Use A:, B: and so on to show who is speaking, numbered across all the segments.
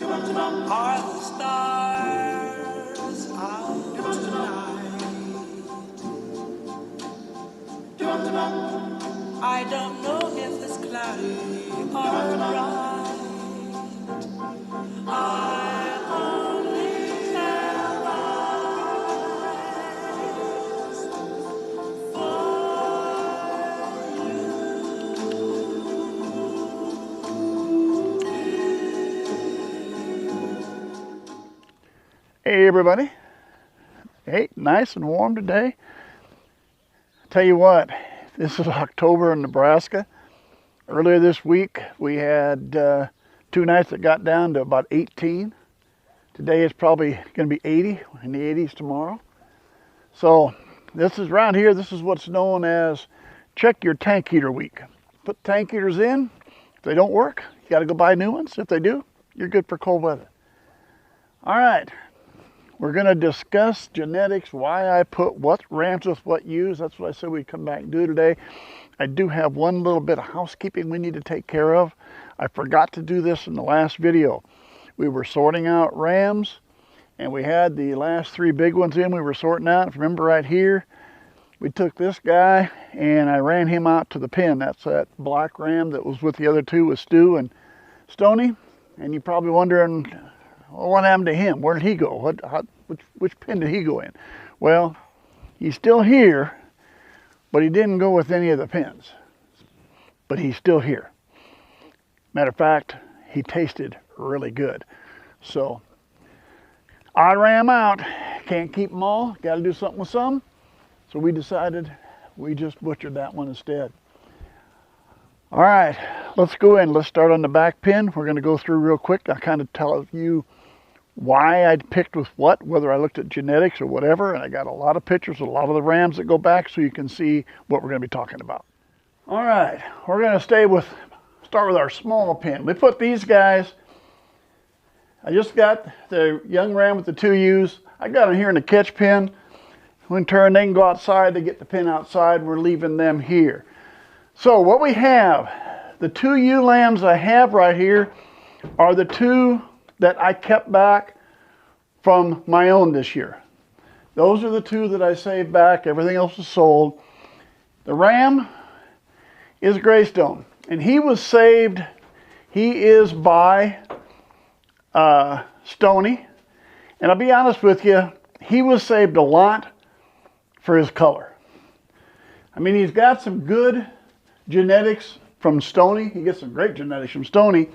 A: Are the stars out tonight? I don't know if it's cloudy or bright. I only have eyes
B: Hey everybody. Hey, nice and warm today. Tell you what, this is October in Nebraska. Earlier this week we had 2 nights that got down to about 18. Today it's probably going to be 80, in the 80s tomorrow. So this is around here, this is what's known as check your tank heater week. Put tank heaters in. If they don't work, you got to go buy new ones. If they do, you're good for cold weather. All right. We're going to discuss genetics, why I put what rams with what ewes. That's what I said we'd come back and do today. I do have one little bit of housekeeping we need to take care of. I forgot to do this in the last video. We were sorting out rams, and we had the last 3 big ones in we were sorting out. If you remember right here, we took this guy, and I ran him out to the pen. That's that black ram that was with the other 2 with Stu and Stoney. And you're probably wondering, well, what happened to him? Where did he go? Which pen did he go in? Well, he's still here, but he didn't go with any of the pens. But he's still here. Matter of fact, he tasted really good. So, I ran out. Can't keep them all. Got to do something with some. So we decided we just butchered that one instead. All right, let's go in. Let's start on the back pen. We're going to go through real quick. I'll kind of tell you why I picked with what, whether I looked at genetics or whatever, and I got a lot of pictures of a lot of the rams that go back so you can see what we're going to be talking about. All right, we're going to start with our small pen. We put these guys, I just got the young ram with the 2 ewes. I got them here in the catch pen. When turn, they can go outside, they get the pen outside, and we're leaving them here. So what we have, the 2 ewe lambs I have right here are the 2 that I kept back from my own this year. Those are the 2 that I saved back. Everything else is sold. The ram is Greystone, and he was saved. He is by Stoney, and I'll be honest with you, he was saved a lot for his color. I mean, he's got some good genetics from Stoney. He gets some great genetics from Stoney.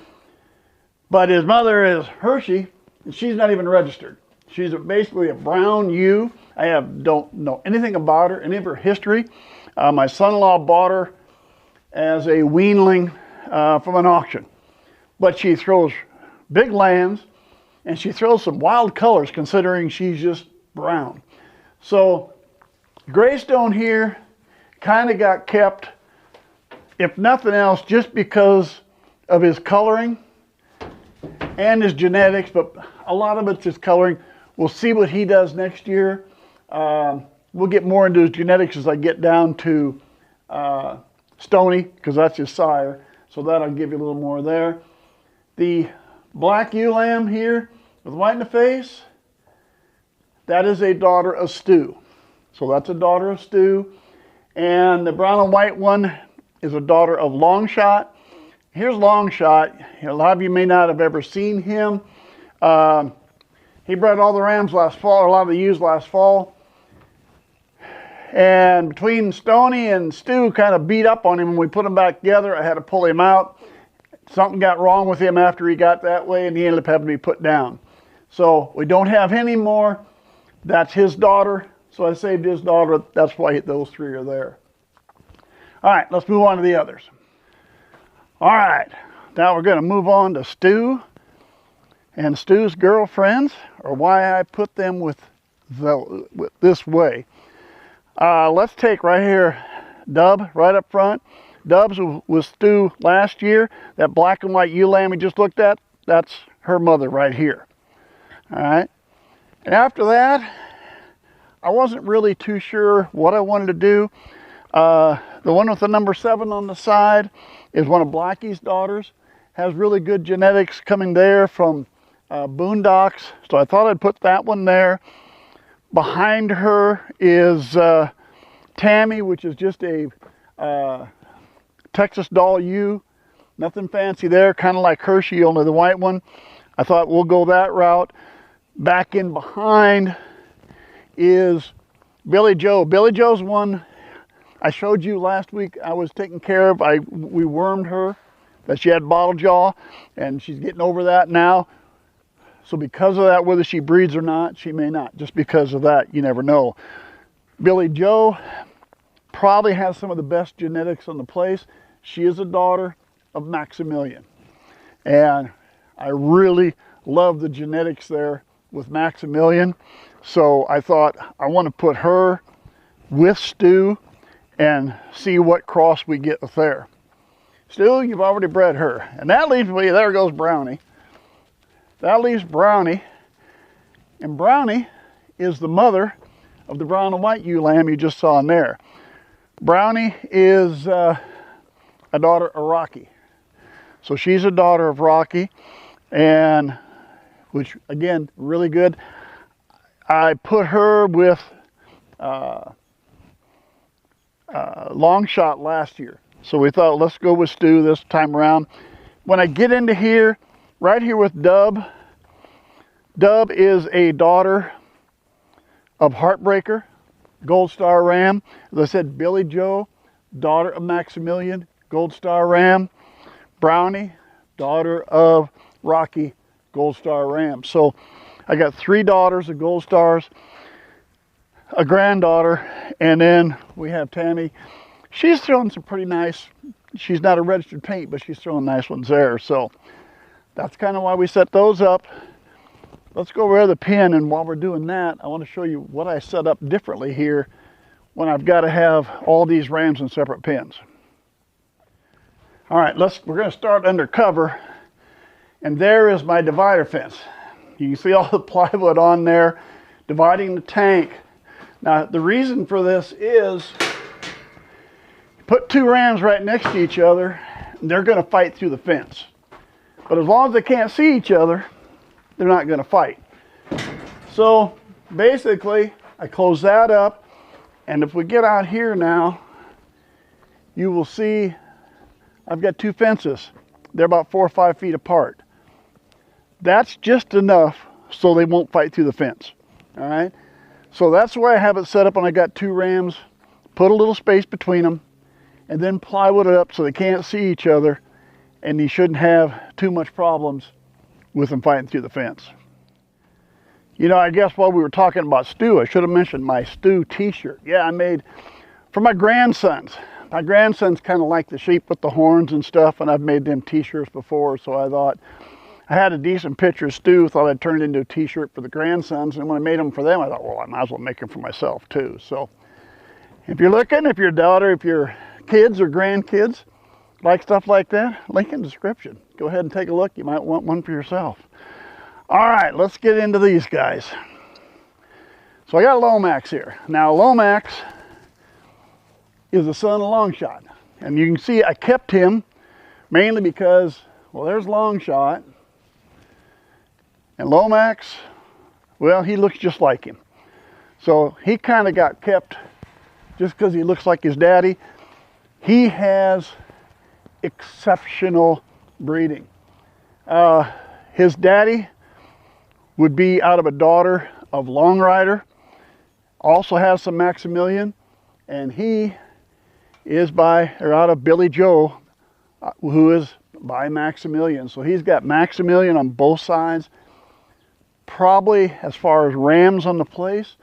B: But his mother is Hershey, and she's not even registered. She's basically a brown ewe. I don't know anything about her, any of her history. My son-in-law bought her as a weanling from an auction. But she throws big lambs, and she throws some wild colors considering she's just brown. So Greystone here kind of got kept, if nothing else, just because of his coloring and his genetics, but a lot of it's his coloring. We'll see what he does next year. We'll get more into his genetics as I get down to Stoney, because that's his sire. So that'll give you a little more there. The black ewe lamb here with white in the face, that is a daughter of Stu. So that's a daughter of Stu. And the brown and white one is a daughter of Longshot. Here's Longshot. A lot of you may not have ever seen him. He bred all the rams last fall, or a lot of the ewes last fall. And between Stoney and Stu kind of beat up on him when we put him back together. I had to pull him out. Something got wrong with him after he got that way, and he ended up having to be put down. So we don't have him anymore. That's his daughter. So I saved his daughter. That's why those 3 are there. All right, let's move on to the others. All right, now we're going to move on to Stu and Stu's girlfriends, or why I put them with this way. Let's take right here, Dub, right up front. Dubs was Stu last year. That black and white ewe lamb we just looked at, that's her mother right here. All right, and after that, I wasn't really too sure what I wanted to do. The one with the number 7 on the side is one of Blackie's daughters. Has really good genetics coming there from Boondocks. So I thought I'd put that one there. Behind her is Tammy, which is just a Texas doll ewe. Nothing fancy there, kind of like Hershey, only the white one. I thought we'll go that route. Back in behind is Billy Joe. Billy Joe's one I showed you last week I was taking care of. We wormed her, that she had bottle jaw, and she's getting over that now. So because of that, whether she breeds or not, she may not. Just because of that, you never know. Billy Joe probably has some of the best genetics on the place. She is a daughter of Maximilian. And I really love the genetics there with Maximilian. So I thought I want to put her with Stu and see what cross we get with there. Stu, you've already bred her. And that leaves me, there goes Brownie. That leaves Brownie. And Brownie is the mother of the brown and white ewe lamb you just saw in there. Brownie is a daughter of Rocky. So she's a daughter of Rocky, and which again, really good. I put her with Long Shot last year. So we thought, let's go with Stu this time around. When I get into here, right here with Dub, Dub is a daughter of Heartbreaker, Gold Star Ram. As I said, Billy Joe, daughter of Maximilian, Gold Star Ram. Brownie, daughter of Rocky, Gold Star Ram. So I got 3 daughters of Gold Stars, a granddaughter, and then we have Tammy. She's throwing some pretty nice, she's not a registered paint, but she's throwing nice ones there. So that's kind of why we set those up. Let's go over the pen, and while we're doing that, I want to show you what I set up differently here when I've got to have all these rams in separate pens. All right, we're going to start under cover, and there is my divider fence. You can see all the plywood on there, dividing the tank. Now, the reason for this is put 2 rams right next to each other, and they're going to fight through the fence. But as long as they can't see each other, they're not going to fight. So basically, I close that up, and if we get out here now, you will see I've got 2 fences. They're about 4 or 5 feet apart. That's just enough so they won't fight through the fence. All right. So that's the way I have it set up when I got 2 rams. Put a little space between them, and then plywood it up so they can't see each other, and you shouldn't have too much problems with them fighting through the fence. You know, I guess while we were talking about Stu, I should have mentioned my Stu t-shirt. Yeah, I made for my grandsons. My grandsons kind of like the sheep with the horns and stuff, and I've made them t-shirts before, so I thought I had a decent picture of Stu, thought I'd turn it into a t-shirt for the grandsons, and when I made them for them, I thought, well, I might as well make them for myself too. So if you're looking, if your daughter, if your kids or grandkids like stuff like that, link in the description. Go ahead and take a look. You might want one for yourself. All right, let's get into these guys. So I got a Lomax here. Now Lomax is the son of Longshot. And you can see I kept him mainly because, well, there's Longshot. And Lomax, well, he looks just like him. So he kind of got kept just because he looks like his daddy. He has exceptional breeding. His daddy would be out of a daughter of Long Rider. Also has some Maximilian, and he is out of Billy Joe, who is by Maximilian. So he's got Maximilian on both sides. Probably as far as rams on the place,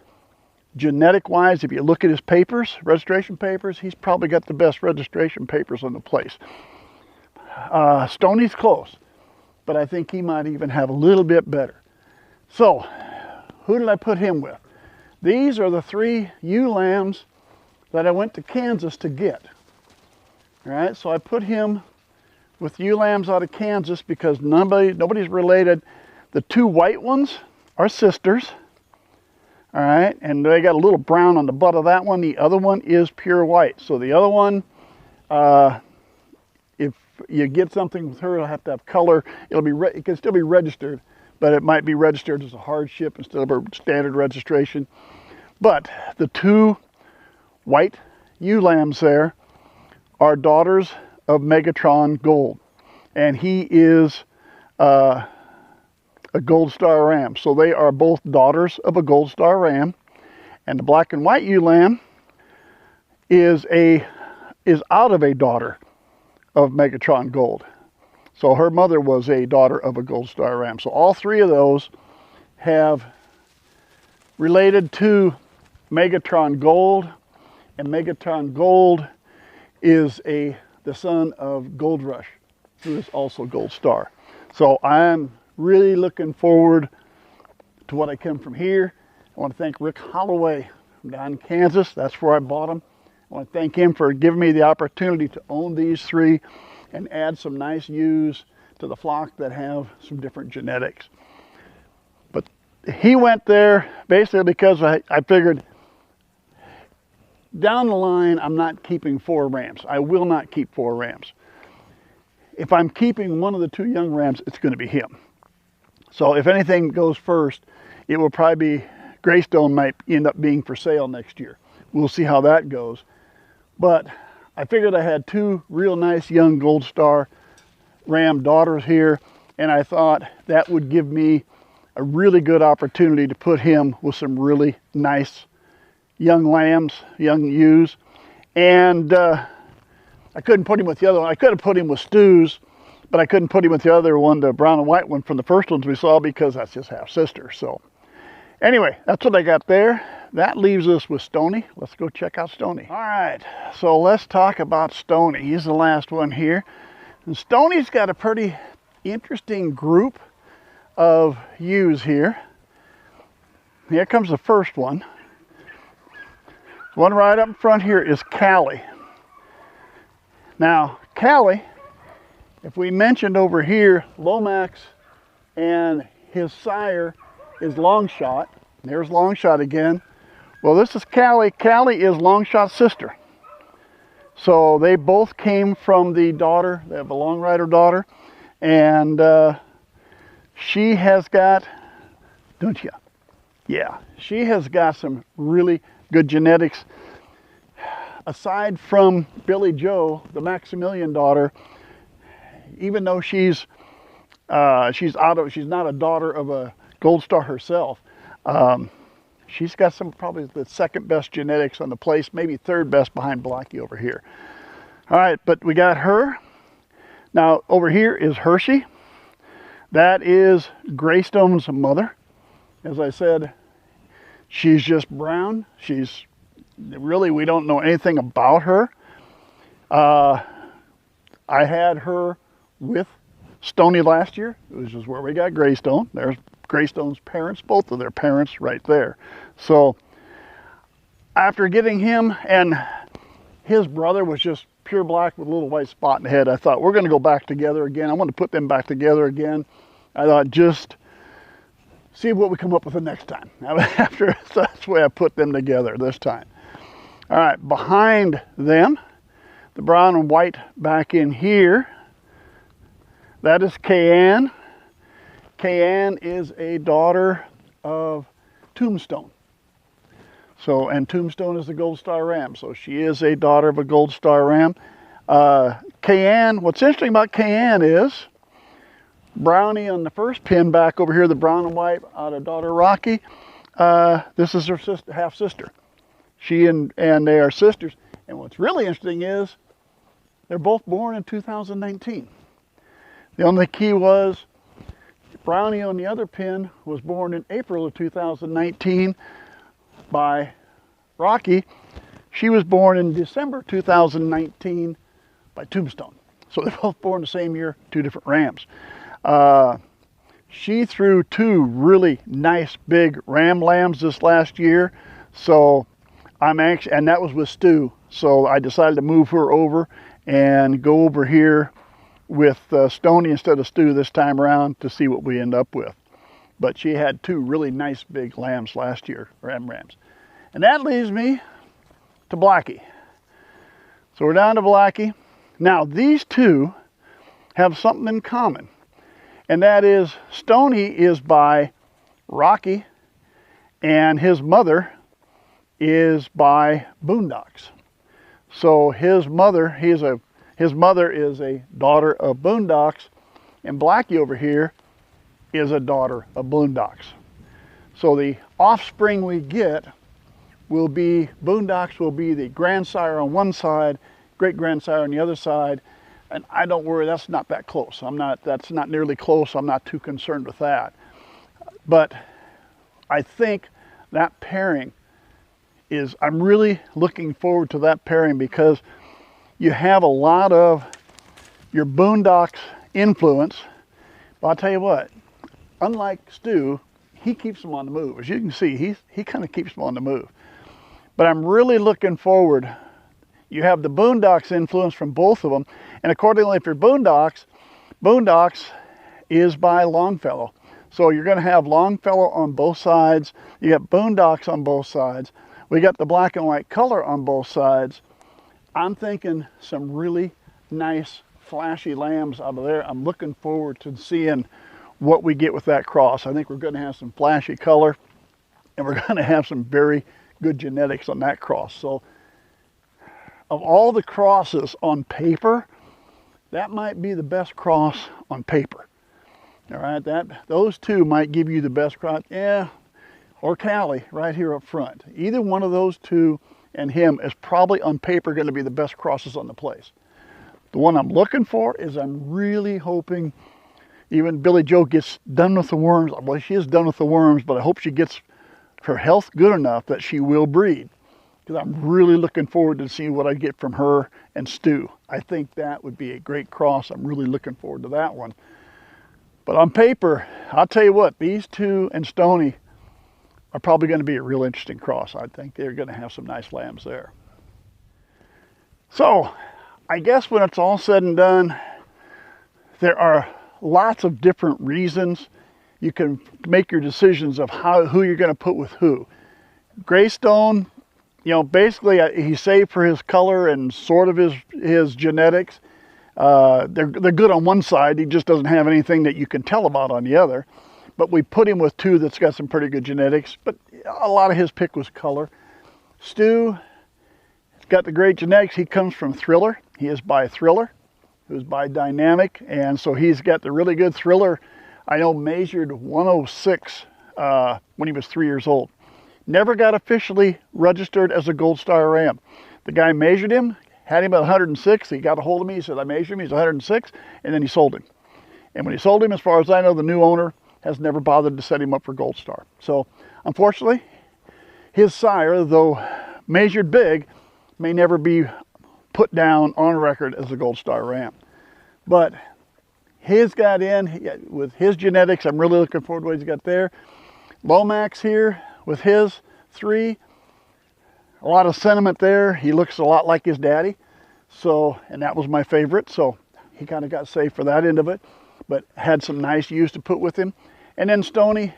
B: genetic wise, if you look at his papers, registration papers, he's probably got the best registration papers on the place. Stoney's close, but I think he might even have a little bit better. So who did I put him with? These are the 3 ewe lambs that I went to Kansas to get. All right, so I put him with ewe lambs out of Kansas because nobody's related. The 2 white ones are sisters. All right, and they got a little brown on the butt of that one. The other one is pure white. So the other one, if you get something with her, it'll have to have color. It can still be registered, but it might be registered as a hardship instead of a standard registration. But the two white ewe lambs there are daughters of Megatron Gold, and he is a Gold Star ram. So they are both daughters of a Gold Star ram, and the black and white ewe lamb is out of a daughter of Megatron Gold. So her mother was a daughter of a Gold Star ram. So all three of those have related to Megatron Gold, and Megatron Gold is the son of Gold Rush, who is also Gold Star. So I'm really looking forward to what I come from here. I want to thank Rick Holloway from down in Kansas. That's where I bought them. I want to thank him for giving me the opportunity to own these three and add some nice ewes to the flock that have some different genetics. But he went there basically because I figured down the line I'm not keeping 4 rams. I will not keep 4 rams. If I'm keeping one of the 2 young rams, it's going to be him. So if anything goes first, it will probably be Greystone. Might end up being for sale next year. We'll see how that goes. But I figured I had 2 real nice young Gold Star ram daughters here, and I thought that would give me a really good opportunity to put him with some really nice young lambs, young ewes. And I couldn't put him with the other one. I could have put him with Stu's, but I couldn't put him with the other one, the brown and white one from the first ones we saw, because that's just half sister. So anyway, that's what I got there. That leaves us with Stoney. Let's go check out Stoney. All right, so let's talk about Stoney. He's the last one here. And Stoney's got a pretty interesting group of ewes here. Here comes the first one. The one right up in front here is Callie. Now, Callie, if we mentioned over here, Lomax and his sire is Longshot. There's Longshot again. Well, this is Callie. Callie is Longshot's sister. So they both came from the daughter. They have a Long Rider daughter. And she has got, don't you? Yeah, she has got some really good genetics. Aside from Billy Joe, the Maximilian daughter, even though she's not a daughter of a Gold Star herself, she's got some, probably the second best genetics on the place, maybe third best behind Blackie over here. All right, but we got her. Now over here is Hershey. That is Greystone's mother. As I said, she's just brown. She's really, we don't know anything about her. I had her with Stoney last year, which is where we got Greystone. There's Greystone's parents, both of their parents right there. So after getting him, and his brother was just pure black with a little white spot in the head, I thought we're going to go back together again. I want to put them back together again. I thought just see what we come up with the next time. After, so that's the way I put them together this time. All right, behind them, the brown and white back in here, that is Cayanne. Cayanne is a daughter of Tombstone. So, and Tombstone is the Gold Star ram. So she is a daughter of a Gold Star ram. Cayanne, what's interesting about Cayanne is Brownie on the first pin back over here, the brown and white out of daughter Rocky. This is her sister, half sister. She and they are sisters. And what's really interesting is they're both born in 2019. The only key was Brownie on the other pin was born in April of 2019 by Rocky. She was born in December 2019 by Tombstone. So they're both born the same year, 2 different rams. She threw 2 really nice big ram lambs this last year. So I'm anxious, and that was with Stu. So I decided to move her over and go over here with Stoney instead of Stu this time around to see what we end up with. But she had 2 really nice big lambs last year, rams. And that leaves me to Blackie. So we're down to Blackie. Now these 2 have something in common. And that is, Stoney is by Rocky, and his mother is by Boondocks. So his mother is a daughter of Boondocks, and Blackie over here is a daughter of Boondocks. So the offspring we get will be, Boondocks will be the grandsire on one side, great grandsire on the other side, and I don't worry, that's not that close. That's not nearly close. I'm not too concerned with that. But I think that pairing is, I'm really looking forward to that pairing, because you have a lot of your Boondocks influence. But I'll tell you what, unlike Stu, he keeps them on the move. As you can see, he kind of keeps them on the move. But I'm really looking forward. You have the Boondocks influence from both of them. And accordingly, if you're Boondocks, Boondocks is by Longfellow. So you're going to have Longfellow on both sides. You got Boondocks on both sides. We got the black and white color on both sides. I'm thinking some really nice flashy lambs out of there. I'm looking forward to seeing what we get with that cross. I think we're going to have some flashy color, and we're going to have some very good genetics on that cross. So of all the crosses on paper, that might be the best cross on paper. All right, those two might give you the best cross. Yeah, or Callie right here up front. Either one of those two and him is probably on paper going to be the best crosses on the place. The one I'm looking for is, I'm really hoping even Billy Joe gets done with the worms. Well, she is done with the worms, but I hope she gets her health good enough that she will breed, because I'm really looking forward to seeing what I get from her and Stu. I think that would be a great cross. I'm really looking forward to that one. But on paper, I'll tell you what, these two and Stoney are probably going to be a real interesting cross. I think they're going to have some nice lambs there. So I guess when it's all said and done, there are lots of different reasons you can make your decisions of who you're going to put with who. Greystone, you know, basically he's saved for his color and sort of his genetics. They're good on one side. He just doesn't have anything that you can tell about on the other. But we put him with two that's got some pretty good genetics. But a lot of his pick was color. Stu has got the great genetics. He comes from Thriller. He is by Thriller, who's by Dynamic. And so he's got the really good Thriller. I know measured 106 when he was 3 years old. Never got officially registered as a Gold Star Ram. The guy measured him, had him at 106. He got a hold of me. He said, I measured him. He's 106. And then he sold him. And when he sold him, as far as I know, the new owner has never bothered to set him up for Gold Star. So unfortunately, his sire, though measured big, may never be put down on record as a Gold Star Ram. But his got in with his genetics. I'm really looking forward to what he's got there. Lomax here with his 3. A lot of sentiment there. He looks a lot like his daddy. So, and that was my favorite. So he kind of got saved for that end of it, but had some nice ewes to put with him. And then Stoney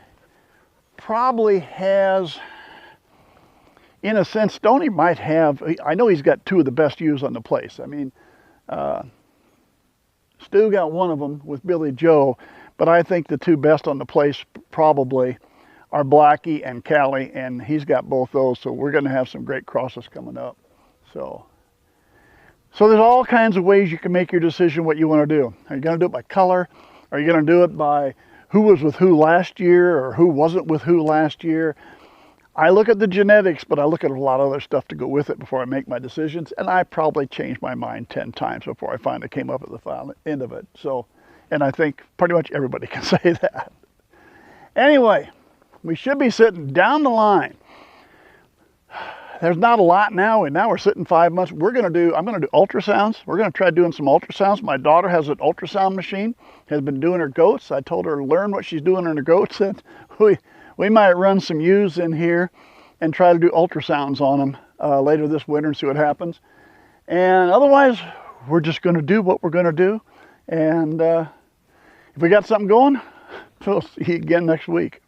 B: probably has, in a sense, Stoney might have, I know he's got 2 of the best ewes on the place. I mean, Stu got one of them with Billy Joe, but I think the 2 best on the place probably are Blackie and Callie, and he's got both those. So we're going to have some great crosses coming up. So there's all kinds of ways you can make your decision what you want to do. Are you going to do it by color? Are you going to do it by who was with who last year or who wasn't with who last year? I look at the genetics, but I look at a lot of other stuff to go with it before I make my decisions. And I probably changed my mind 10 times before I finally came up at the final end of it. So, and I think pretty much everybody can say that. Anyway, we should be sitting down the line. There's not a lot now, and now we're sitting 5 months. I'm going to do ultrasounds. We're going to try doing some ultrasounds. My daughter has an ultrasound machine, has been doing her goats. I told her to learn what she's doing in her goats, and we might run some ewes in here and try to do ultrasounds on them later this winter and see what happens. And otherwise, we're just going to do what we're going to do. And if we got something going, we'll see you again next week.